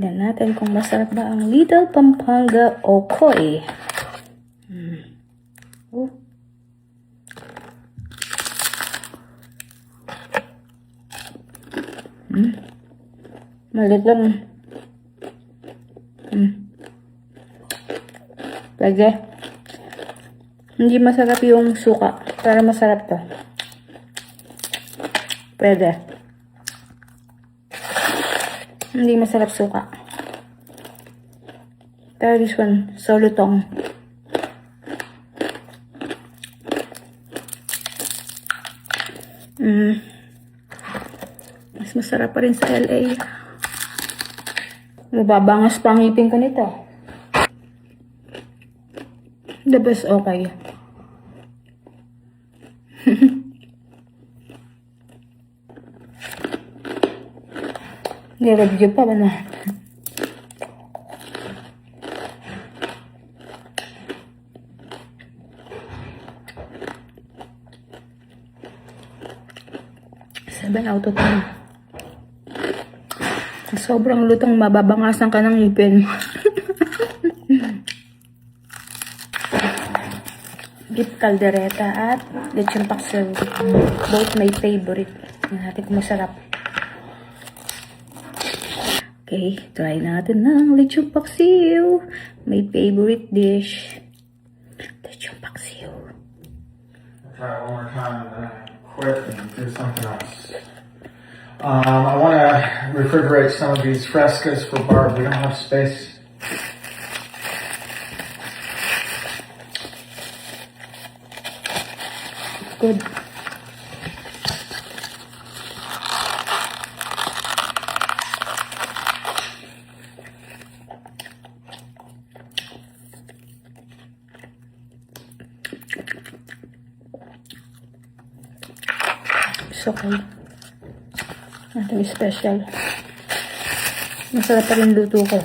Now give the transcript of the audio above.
Tignan natin kung masarap ba ang Little Pampanga Okoy. Oh. Malit lang. Pwede. Hindi masarap yung suka. Pero masarap to. Pwede. Hindi masarap suka. Pero this one, solutong. Mas masarap pa rin sa LA. Mababangas pa ang ngipin ko nito. The best okay. Nireview pa ba na? Seven out of 10. Sobrang lutong, mababangasan ka ng ngipin. Beef caldereta at lechon paksiw. Both my favorite. Tingnan natin kung masarap. Okay, try natin ng lechon paksiw. My favorite dish. Lechon paksiw. Try it one more time and then I quit and do something else. I want to refrigerate some of these frescas for Barb. We don't have space. Good. It's okay. Nothing special. Masarap pa rin luto ko.